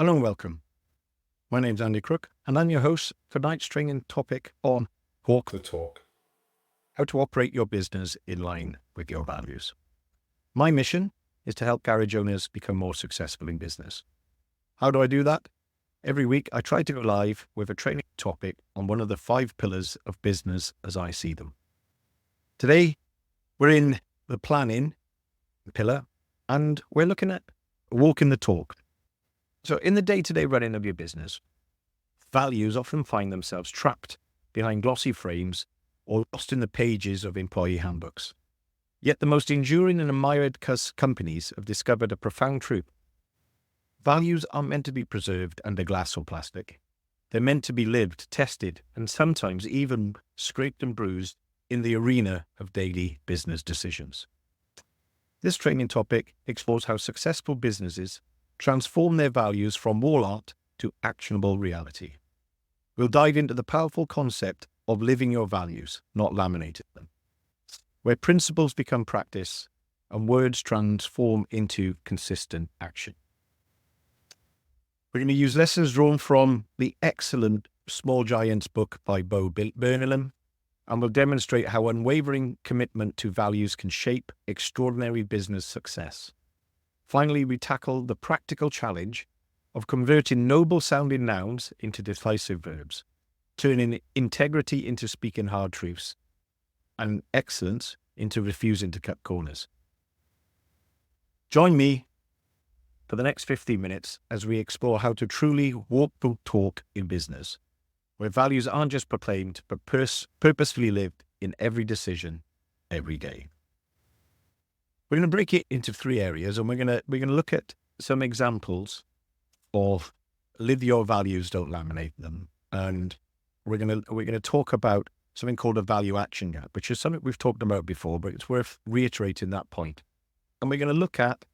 Hello and welcome. My name's Andy Crook, and I'm your host for tonight's training topic on Walk the Talk, how to operate your business in line with your values. My mission is to help garage owners become more successful in business. How do I do that? Every week, I try to go live with a training topic on one of the 5 pillars of business as I see them. Today, we're in the planning pillar, and we're looking at walking the talk. So in the day-to-day running of your business, values often find themselves trapped behind glossy frames or lost in the pages of employee handbooks. Yet the most enduring and admired companies have discovered a profound truth. Values aren't meant to be preserved under glass or plastic. They're meant to be lived, tested, and sometimes even scraped and bruised in the arena of daily business decisions. This training topic explores how successful businesses transform their values from wall art to actionable reality. We'll dive into the powerful concept of living your values, not laminating them, where principles become practice and words transform into consistent action. We're going to use lessons drawn from the excellent Small Giants book by Bo Burnham, and we'll demonstrate how unwavering commitment to values can shape extraordinary business success. Finally, we tackle the practical challenge of converting noble-sounding nouns into decisive verbs, turning integrity into speaking hard truths, and excellence into refusing to cut corners. Join me for the next 15 minutes as we explore how to truly walk the talk in business, where values aren't just proclaimed, but purposefully lived in every decision, every day. We're going to break it into 3 areas, and we're going to look at some examples of live your values, don't laminate them. And we're going to talk about something called a value action gap, which is something we've talked about before, but it's worth reiterating that point. And we're going to look at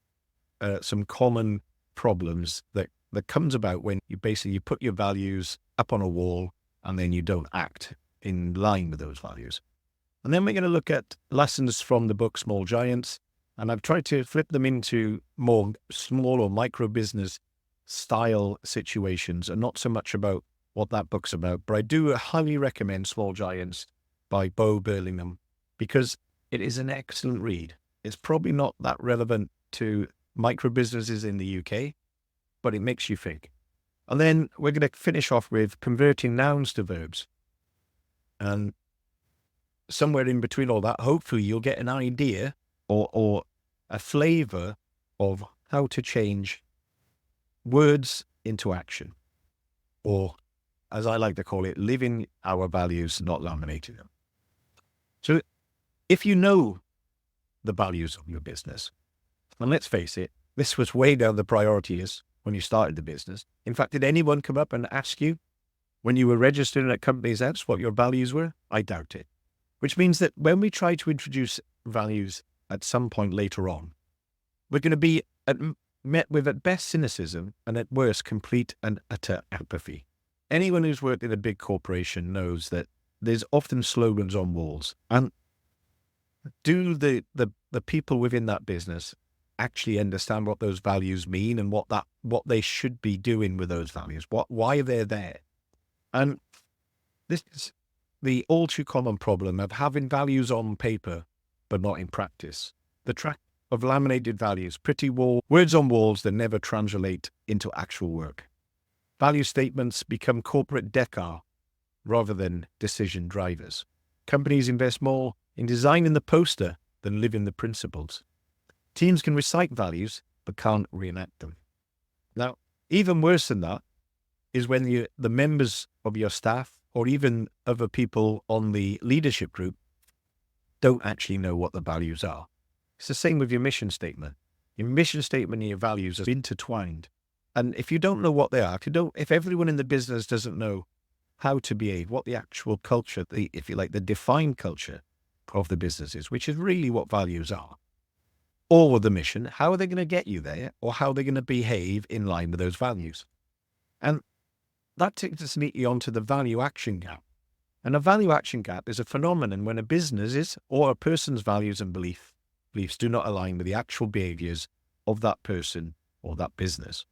some common problems that comes about when you put your values up on a wall and then you don't act in line with those values. And then we're going to look at lessons from the book Small Giants. And I've tried to flip them into more small or micro business style situations and not so much about what that book's about. But I do highly recommend Small Giants by Bo Burnham because it is an excellent read. It's probably not that relevant to micro businesses in the UK, but it makes you think. And then we're going to finish off with converting nouns to verbs. And somewhere in between all that, hopefully you'll get an idea or a flavor of how to change words into action, or as I like to call it, living our values, not laminating them. So if you know the values of your business, and let's face it, this was way down the priority list when you started the business. In fact, did anyone come up and ask you when you were registering at Companies House what your values were? I doubt it. Which means that when we try to introduce values at some point later on, we're going to be met with at best cynicism and at worst complete and utter apathy. Anyone who's worked in a big corporation knows that there's often slogans on walls. And do the people within that business actually understand what those values mean and what they should be doing with those values, why they're there? And this is the all too common problem of having values on paper but not in practice. The trap of laminated values, words on walls that never translate into actual work. Value statements become corporate decor rather than decision drivers. Companies invest more in designing the poster than living the principles. Teams can recite values but can't reenact them. Now, even worse than that is when the members of your staff or even other people on the leadership group don't actually know what the values are. It's the same with your mission statement. Your mission statement and your values are intertwined. And if you don't know what they are, if everyone in the business doesn't know how to behave, what the actual culture, if you like, the defined culture of the business is, which is really what values are, or the mission, how are they going to get you there, or how are they going to behave in line with those values? And that takes us neatly onto the value action gap. And a value action gap is a phenomenon when a business's or a person's values and beliefs do not align with the actual behaviors of that person or that business.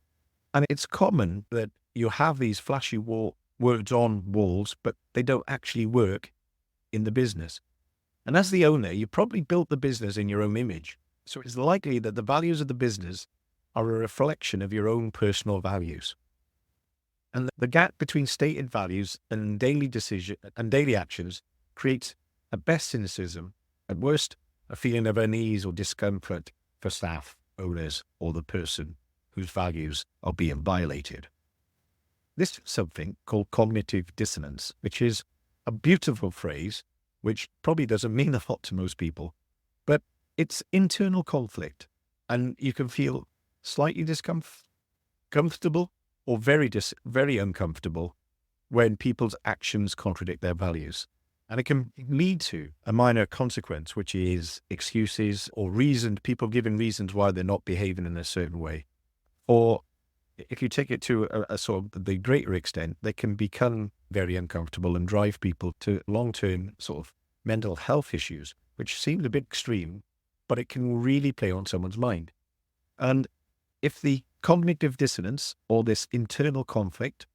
And it's common that you have these flashy words on walls, but they don't actually work in the business. And as the owner, you probably built the business in your own image. So it's likely that the values of the business are a reflection of your own personal values. And the gap between stated values and daily decision and daily actions creates at best cynicism, at worst a feeling of unease or discomfort for staff, owners, or the person whose values are being violated. This is something called cognitive dissonance, which is a beautiful phrase, which probably doesn't mean a lot to most people, but it's internal conflict, and you can feel slightly comfortable or very uncomfortable when people's actions contradict their values. And it can lead to a minor consequence, which is excuses or people giving reasons why they're not behaving in a certain way. Or if you take it to a sort of the greater extent, they can become very uncomfortable and drive people to long-term sort of mental health issues, which seems a bit extreme, but it can really play on someone's mind. And if the cognitive dissonance or this internal conflict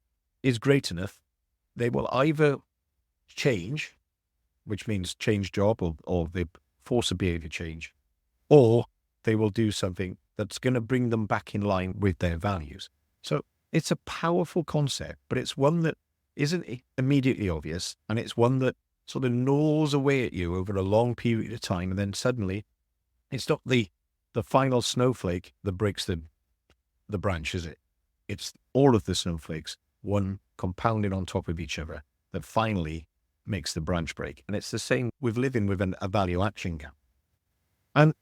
is great enough, they will either change, which means change job or they force a behavior change, or they will do something that's going to bring them back in line with their values. So it's a powerful concept, but it's one that isn't immediately obvious, and it's one that sort of gnaws away at you over a long period of time, and then suddenly it's not the final snowflake that breaks the branch, is it? It's all of the snowflakes, one compounded on top of each other, that finally makes the branch break. And it's the same with living with a value action gap. And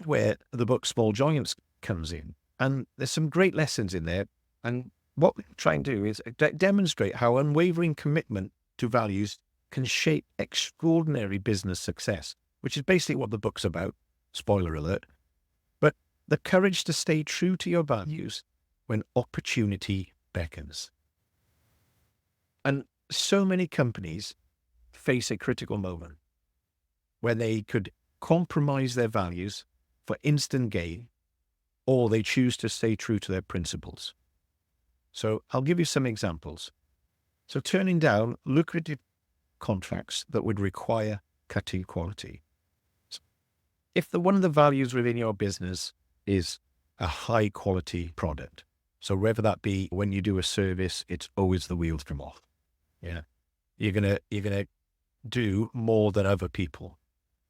where the book Small Giants comes in. And there's some great lessons in there. And what we try and do is demonstrate how unwavering commitment to values can shape extraordinary business success, which is basically what the book's about. Spoiler alert. But the courage to stay true to your values when opportunity beckons. And so many companies face a critical moment where they could compromise their values for instant gain, or they choose to stay true to their principles. So I'll give you some examples. So turning down lucrative contracts that would require cutting quality. So if one of the values within your business is a high quality product, so whether that be when you do a service, it's always the wheels come off. Yeah, you're gonna do more than other people,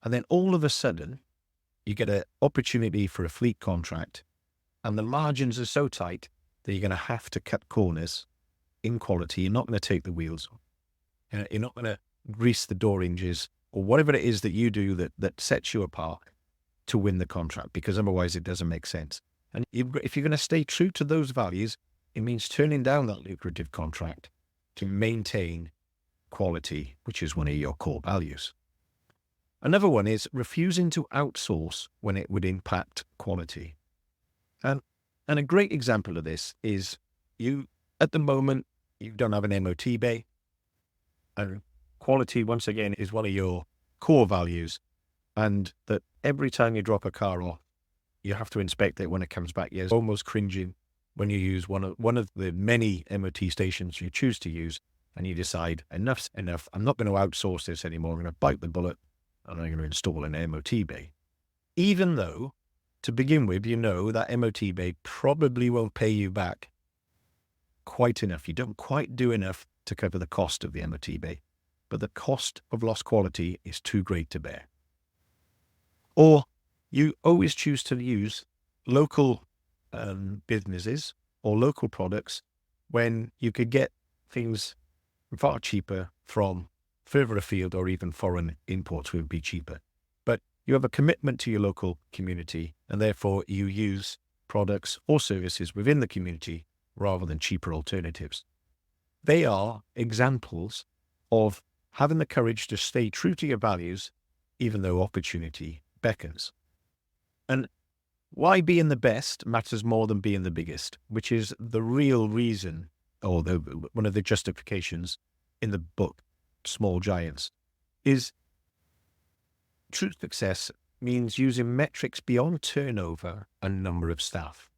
and then all of a sudden, you get an opportunity for a fleet contract, and the margins are so tight that you're going to have to cut corners in quality. You're not going to take the wheels off. You're not going to grease the door hinges or whatever it is that you do that sets you apart to win the contract, because otherwise it doesn't make sense. And if you're going to stay true to those values, it means turning down that lucrative contract to maintain quality, which is one of your core values. Another one is refusing to outsource when it would impact quality. And a great example of this is at the moment, you don't have an MOT bay. And quality, once again, is one of your core values. And that every time you drop a car off, you have to inspect it when it comes back. You're almost cringing when you use one of the many MOT stations you choose to use, and you decide enough's enough. I'm not going to outsource this anymore. I'm going to bite the bullet and I'm going to install an MOT bay. Even though, to begin with, you know that MOT bay probably won't pay you back quite enough. You don't quite do enough to cover the cost of the MOT bay, but the cost of lost quality is too great to bear. Or you always choose to use local businesses or local products when you could get things far cheaper from further afield, or even foreign imports would be cheaper. But you have a commitment to your local community, and therefore you use products or services within the community rather than cheaper alternatives. They are examples of having the courage to stay true to your values, even though opportunity beckons. And why being the best matters more than being the biggest, which is the real reason, or one of the justifications in the book, Small Giants, is true success means using metrics beyond turnover and number of staff.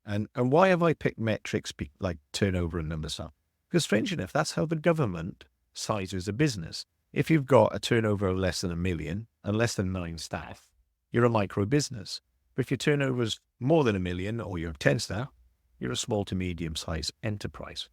And why have I picked metrics like turnover and numbers up? Because strange enough, that's how the government sizes a business. If you've got a turnover of less than 1 million and less than 9 staff, you're a micro business. But if your turnover is more than 1 million or you have 10 staff, you're a small to medium-sized enterprise.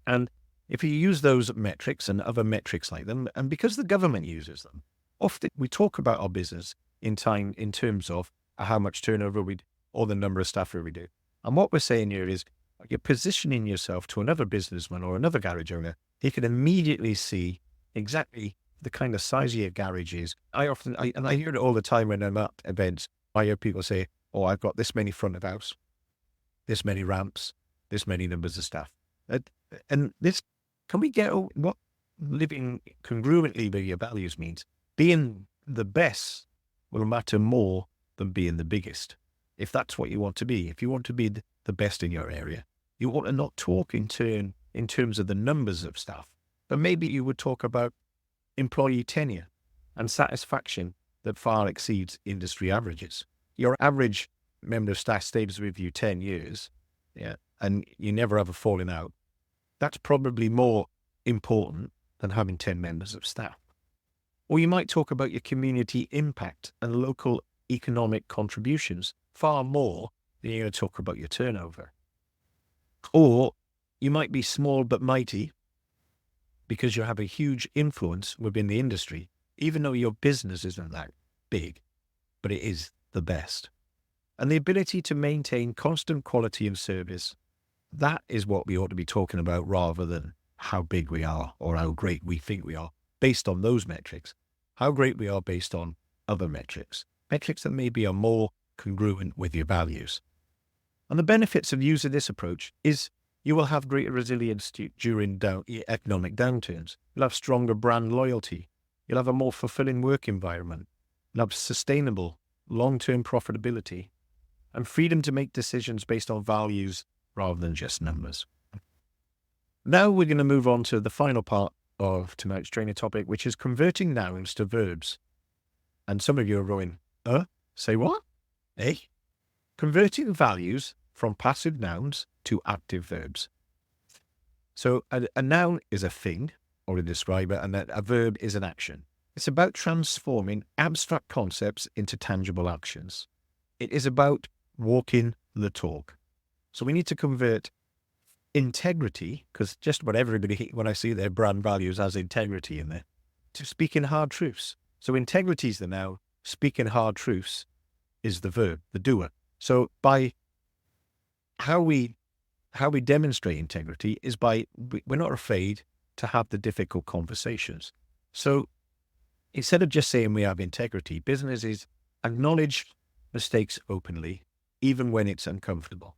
And if you use those metrics and other metrics like them, and because the government uses them, often we talk about our business in terms of how much turnover we do or the number of staff we do. And what we're saying here is you're positioning yourself to another businessman or another garage owner. He can immediately see exactly the kind of size of your garage is. I hear it all the time when I'm at events. I hear people say, oh, I've got this many front of house, this many ramps, this many numbers of staff. And this, can we get what living congruently with your values means? Being the best will matter more than being the biggest. If that's what you want to be, if you want to be the best in your area, you want to not talk in terms of the numbers of staff, but maybe you would talk about employee tenure and satisfaction that far exceeds industry averages. Your average member of staff stays with you 10 years, and you never have a falling out. That's probably more important than having 10 members of staff. Or you might talk about your community impact and local economic contributions far more than you're going to talk about your turnover. Or you might be small but mighty because you have a huge influence within the industry, even though your business isn't that big, but it is the best. And the ability to maintain constant quality and service, that is what we ought to be talking about rather than how big we are or how great we think we are based on those metrics. How great we are based on other metrics that maybe are more congruent with your values. And the benefits of using this approach is you will have greater resilience during economic downturns. You'll have stronger brand loyalty. You'll have a more fulfilling work environment. You'll have sustainable long-term profitability and freedom to make decisions based on values rather than just numbers. Now we're going to move on to the final part of tonight's training topic, which is converting nouns to verbs. And some of you are going, say what? Converting values from passive nouns to active verbs. So a noun is a thing or a describer, and a verb is an action. It's about transforming abstract concepts into tangible actions. It is about walking the talk. So we need to convert integrity, because just about everybody, when I see their brand values, has integrity in there, to speaking hard truths. So integrity is the noun, speaking hard truths is the verb, the doer. So by how we demonstrate integrity is by, we're not afraid to have the difficult conversations. So instead of just saying we have integrity, businesses acknowledge mistakes openly, even when it's uncomfortable.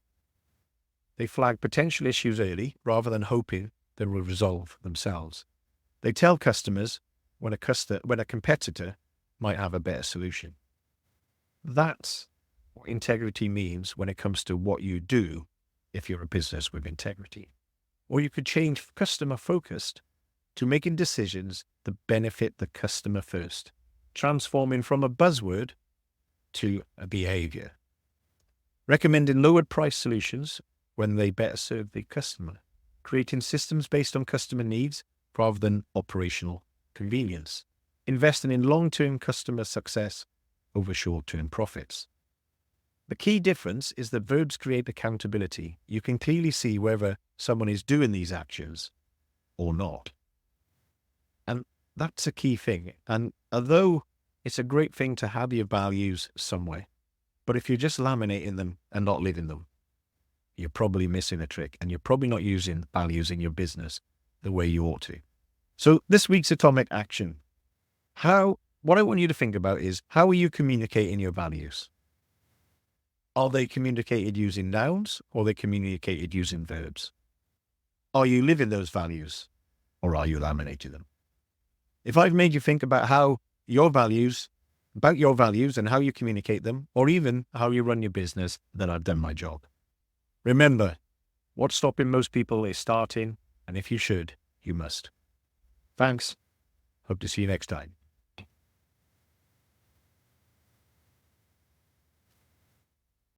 They flag potential issues early rather than hoping they will resolve themselves. They tell customers when a competitor might have a better solution. That's what integrity means when it comes to what you do if you're a business with integrity. Or you could change customer focused to making decisions that benefit the customer first, transforming from a buzzword to a behavior. Recommending lowered price solutions when they better serve the customer. Creating systems based on customer needs rather than operational convenience. Investing in long-term customer success over short-term profits. The key difference is that verbs create accountability. You can clearly see whether someone is doing these actions or not. And that's a key thing. And although it's a great thing to have your values somewhere, but if you're just laminating them and not living them, you're probably missing a trick, and you're probably not using values in your business the way you ought to. So this week's atomic action. What I want you to think about is, how are you communicating your values? Are they communicated using nouns, or are they communicated using verbs? Are you living those values, or are you laminating them? If I've made you think about your values and how you communicate them, or even how you run your business, then I've done my job. Remember, what's stopping most people is starting, and if you should, you must. Thanks. Hope to see you next time.